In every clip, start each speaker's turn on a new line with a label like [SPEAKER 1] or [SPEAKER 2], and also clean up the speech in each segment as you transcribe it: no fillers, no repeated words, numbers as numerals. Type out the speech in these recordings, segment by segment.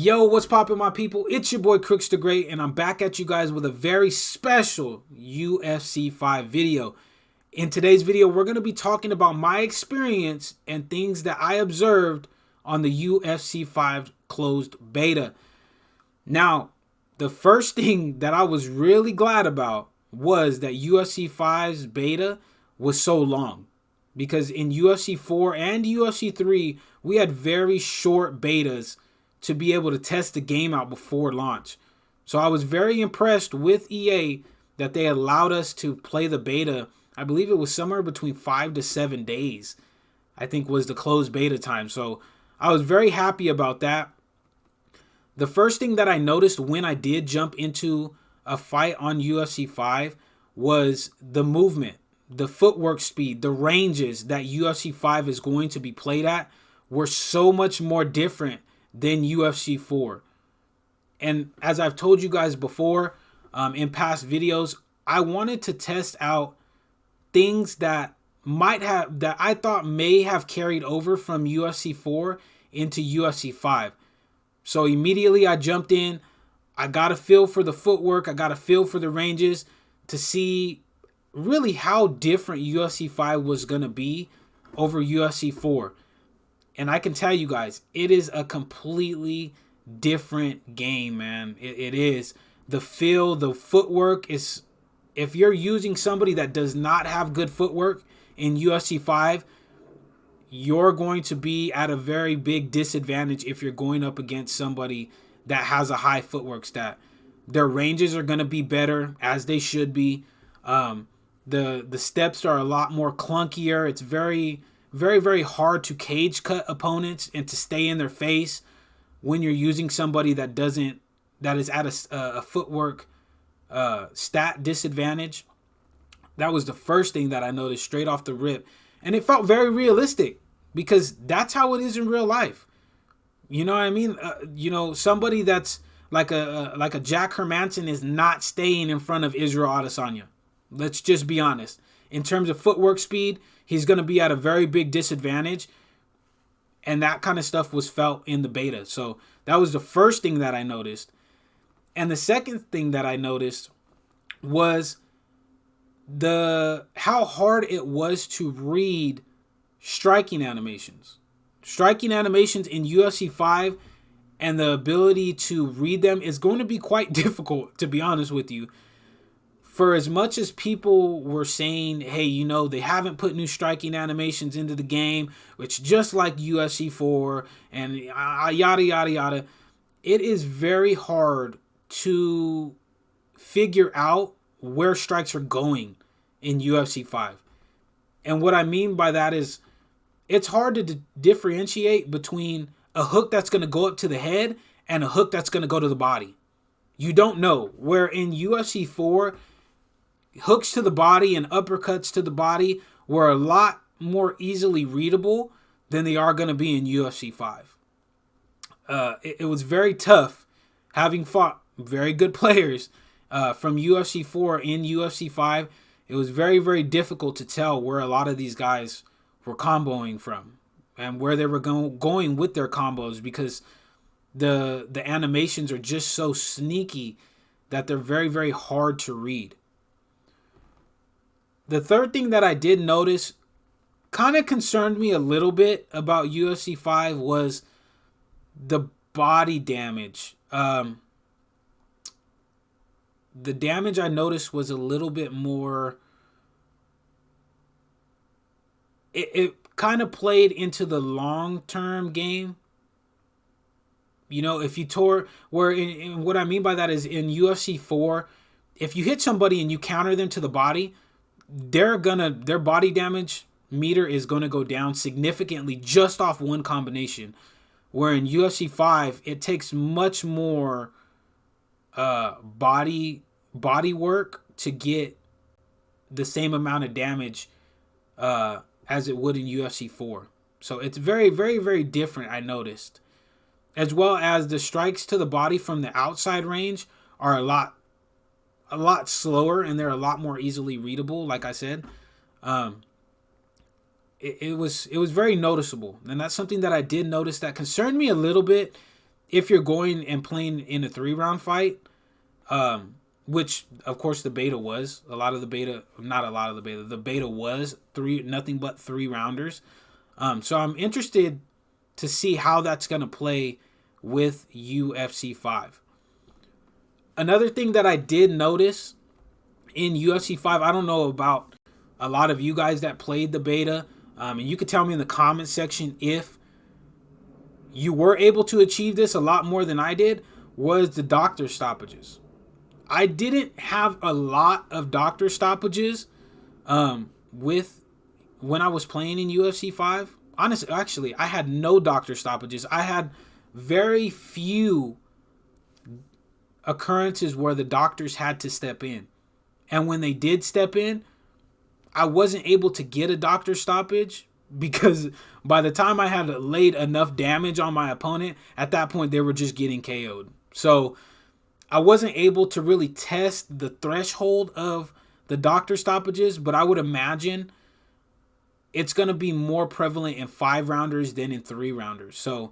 [SPEAKER 1] Yo, what's poppin', my people? It's your boy Crooks the Great, and I'm back at you guys with a very special UFC 5 video. In today's video, we're going to be talking about my experience and things that I observed on the UFC 5 closed beta. Now, the first thing that I was really glad about was that UFC 5's beta was so long. Because in UFC 4 and UFC 3, we had very short betas to be able to test the game out before launch. So I was very impressed with EA that they allowed us to play the beta. I believe it was somewhere between 5 to 7 days, I think was the closed beta time. So I was very happy about that. The first thing that I noticed when I did jump into a fight on UFC 5 was the movement, the footwork speed, the ranges that UFC 5 is going to be played at were so much more different than UFC 4. And as I've told you guys before in past videos, I wanted to test out things that I thought may have carried over from UFC 4 into UFC 5. So immediately I jumped in. I got a feel for the footwork. I got a feel for the ranges to see really how different UFC 5 was going to be over UFC 4. And I can tell you guys, it is a completely different game, man. It is. The feel, the footwork is... If you're using somebody that does not have good footwork in UFC 5, you're going to be at a very big disadvantage if you're going up against somebody that has a high footwork stat. Their ranges are going to be better, as they should be. The steps are a lot more clunkier. It's very, very hard to cage cut opponents and to stay in their face when you're using somebody that is at a footwork stat disadvantage. That was the first thing that I noticed straight off the rip, and it felt very realistic because that's how it is in real life. You know what I mean? Somebody that's like a Jack Hermanson is not staying in front of Israel Adesanya. Let's just be honest. In terms of footwork speed, he's going to be at a very big disadvantage. And that kind of stuff was felt in the beta. So that was the first thing that I noticed. And the second thing that I noticed was how hard it was to read striking animations. Striking animations in UFC 5 and the ability to read them is going to be quite difficult, to be honest with you. For as much as people were saying, hey, they haven't put new striking animations into the game, which just like UFC 4 and yada, yada, yada, it is very hard to figure out where strikes are going in UFC 5. And what I mean by that is it's hard to differentiate between a hook that's going to go up to the head and a hook that's going to go to the body. You don't know. Where in UFC 4, hooks to the body and uppercuts to the body were a lot more easily readable than they are going to be in UFC 5. It was very tough having fought very good players from UFC 4 in UFC 5. It was very, very difficult to tell where a lot of these guys were comboing from and where they were going with their combos because the animations are just so sneaky that they're very, very hard to read. The third thing that I did notice kind of concerned me a little bit about UFC 5 was the body damage. The damage I noticed was a little bit more... It kind of played into the long-term game. If you tore... what I mean by that is in UFC 4, if you hit somebody and you counter them to the body... their body damage meter is going to go down significantly just off one combination. Where in UFC 5, it takes much more body work to get the same amount of damage as it would in UFC 4. So it's very, very, very different, I noticed. As well as the strikes to the body from the outside range are a lot slower and they're a lot more easily readable. Like I said, it was very noticeable, and that's something that I did notice that concerned me a little bit if you're going and playing in a 3-round fight, which of course the beta was, the beta was nothing but 3-rounders. So I'm interested to see how that's going to play with UFC 5. Another thing that I did notice in UFC 5, I don't know about a lot of you guys that played the beta, and you could tell me in the comment section if you were able to achieve this a lot more than I did, was the doctor stoppages. I didn't have a lot of doctor stoppages with when I was playing in UFC 5. Honestly, actually, I had no doctor stoppages. I had very few occurrences where the doctors had to step in. And when they did step in, I wasn't able to get a doctor stoppage because by the time I had laid enough damage on my opponent, at that point they were just getting KO'd. So I wasn't able to really test the threshold of the doctor stoppages, but I would imagine it's going to be more prevalent in 5-rounders than in 3-rounders. So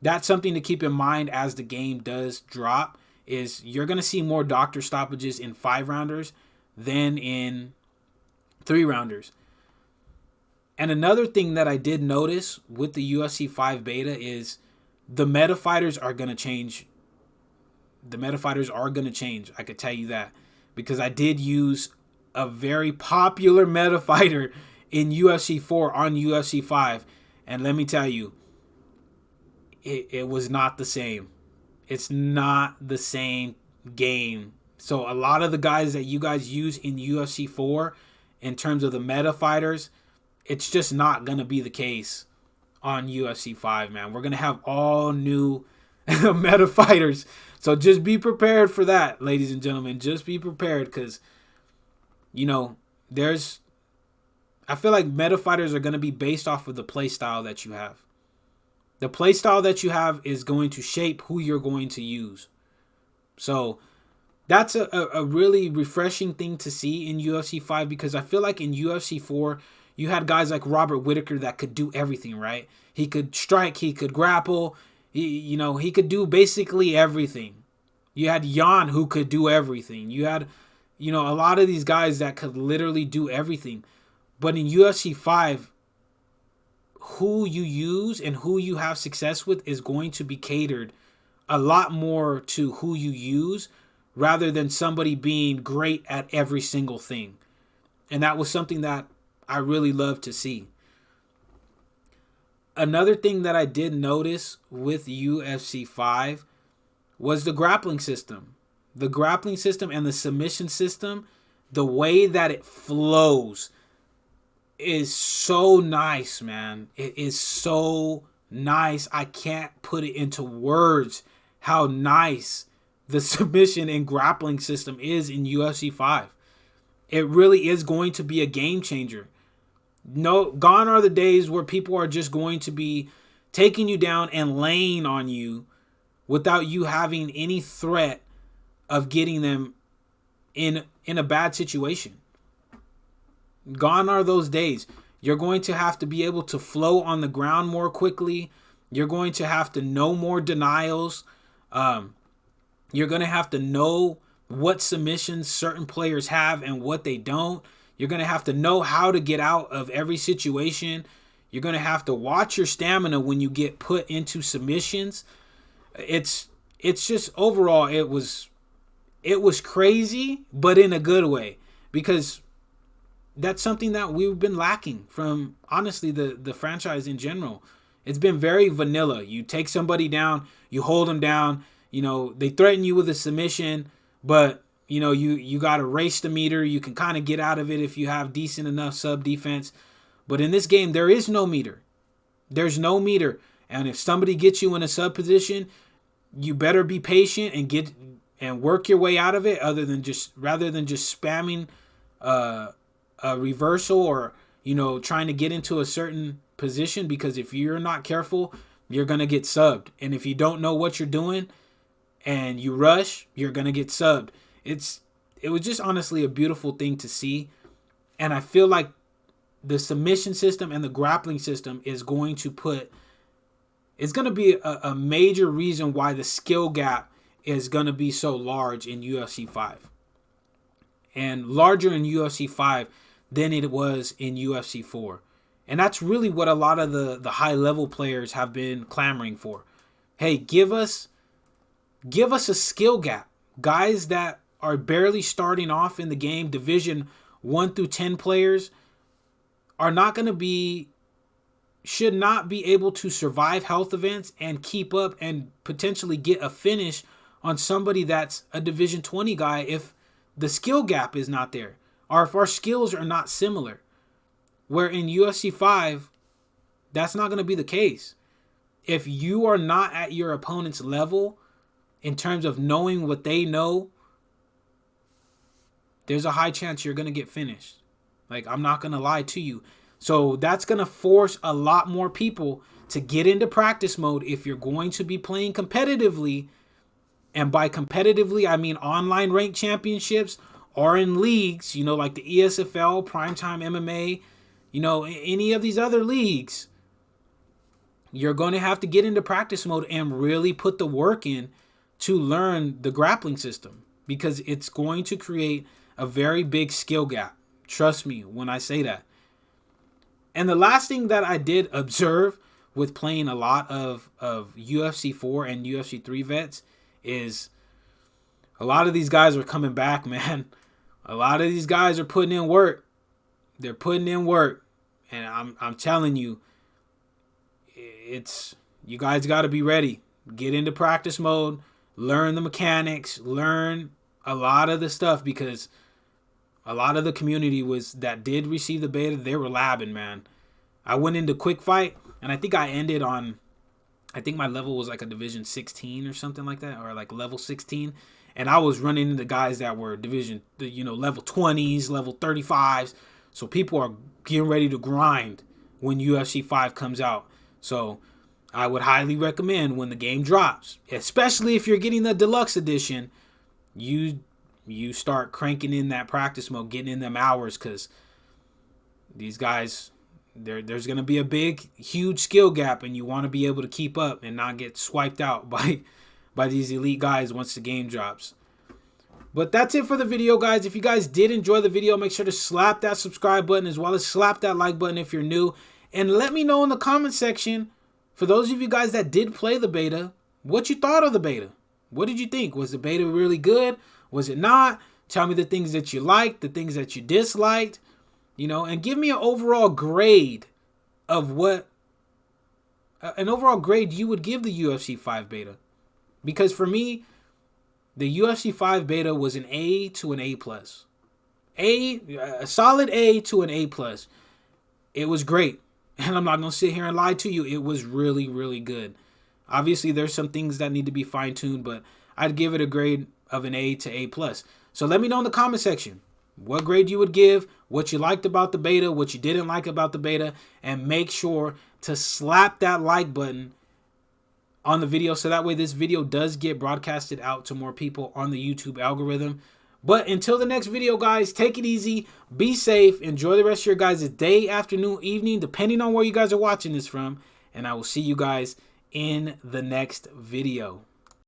[SPEAKER 1] that's something to keep in mind as the game does drop, is you're going to see more doctor stoppages in 5-rounders than in 3-rounders. And another thing that I did notice with the UFC 5 beta is the meta fighters are going to change. The meta fighters are going to change. I could tell you that because I did use a very popular meta fighter in UFC 4 on UFC 5. And let me tell you, it was not the same. It's not the same game. So a lot of the guys that you guys use in UFC 4 in terms of the meta fighters, it's just not going to be the case on UFC 5, man. We're going to have all new meta fighters. So just be prepared for that, ladies and gentlemen. Just be prepared because, you know, I feel like meta fighters are going to be based off of the play style that you have. The play style that you have is going to shape who you're going to use. So that's a really refreshing thing to see in UFC 5 because I feel like in UFC 4, you had guys like Robert Whittaker that could do everything, right? He could strike, he could grapple, he could do basically everything. You had Jan who could do everything. You had, a lot of these guys that could literally do everything. But in UFC 5, who you use and who you have success with is going to be catered a lot more to who you use rather than somebody being great at every single thing. And that was something that I really love to see. Another thing that I did notice with UFC 5 was the grappling system. The grappling system and the submission system, the way that it flows is so nice, man. It is so nice. I can't put it into words how nice the submission and grappling system is in UFC 5. It really is going to be a game changer. No, gone are the days where people are just going to be taking you down and laying on you without you having any threat of getting them in a bad situation. Gone are those days. You're going to have to be able to flow on the ground more quickly. You're going to have to know more denials. You're going to have to know what submissions certain players have and what they don't. You're going to have to know how to get out of every situation. You're going to have to watch your stamina when you get put into submissions. It's just overall it was crazy, but in a good way, because that's something that we've been lacking from, honestly, the franchise in general. It's been very vanilla. You take somebody down, you hold them down, they threaten you with a submission, but you got to race the meter. You can kind of get out of it if you have decent enough sub defense. But in this game, there is no meter. There's no meter. And if somebody gets you in a sub position, you better be patient and work your way out of it, rather than just spamming a reversal or trying to get into a certain position, because if you're not careful, you're going to get subbed. And if you don't know what you're doing and you rush, you're going to get subbed. It was just honestly a beautiful thing to see. And I feel like the submission system and the grappling system is going to put It's going to be a major reason why the skill gap is going to be so large in UFC 5. And larger in UFC 5 than it was in UFC 4. And that's really what a lot of the high level players have been clamoring for. Hey, give us a skill gap. Guys that are barely starting off in the game, division 1 through 10 players, are not going to be, should not be able to survive health events and keep up and potentially get a finish on somebody that's a division 20 guy if the skill gap is not there, or if our skills are not similar. Where in UFC 5, that's not going to be the case. If you are not at your opponent's level in terms of knowing what they know, there's a high chance you're going to get finished. Like, I'm not going to lie to you. So that's going to force a lot more people to get into practice mode if you're going to be playing competitively. And by competitively, I mean online ranked championships or in leagues, you know, like the ESFL, Primetime MMA, you know, any of these other leagues. You're going to have to get into practice mode and really put the work in to learn the grappling system, because it's going to create a very big skill gap. Trust me when I say that. And the last thing that I did observe with playing a lot of UFC 4 and UFC 3 vets is a lot of these guys are coming back, man. A lot of these guys are putting in work. They're putting in work. And I'm telling you, you guys got to be ready. Get into practice mode, learn the mechanics, learn a lot of the stuff, because a lot of the community that did receive the beta, they were labbing, man. I went into quick fight and I think I ended on, I think my level was like a division 16 or something like that, or like level 16. And I was running into guys that were division, level 20s, level 35s. So people are getting ready to grind when UFC 5 comes out. So I would highly recommend when the game drops, especially if you're getting the deluxe edition, you start cranking in that practice mode, getting in them hours, because these guys, there's going to be a big, huge skill gap, and you want to be able to keep up and not get swiped out by these elite guys once the game drops. But that's it for the video, guys. If you guys did enjoy the video, make sure to slap that subscribe button as well as slap that like button if you're new. And let me know in the comment section, for those of you guys that did play the beta, what you thought of the beta. What did you think? Was the beta really good? Was it not? Tell me the things that you liked, the things that you disliked, and give me an overall grade of an overall grade you would give the UFC 5 beta. Because for me, the UFC 5 beta was an A to an A+. A solid A to an A+. It was great. And I'm not going to sit here and lie to you. It was really, really good. Obviously, there's some things that need to be fine-tuned, but I'd give it a grade of an A to A+. So let me know in the comment section what grade you would give, what you liked about the beta, what you didn't like about the beta, and make sure to slap that like button on the video so that way this video does get broadcasted out to more people on the YouTube algorithm. But until the next video, guys, take it easy, be safe, enjoy the rest of your guys' day, afternoon, evening, depending on where you guys are watching this from, and I will see you guys in the next video.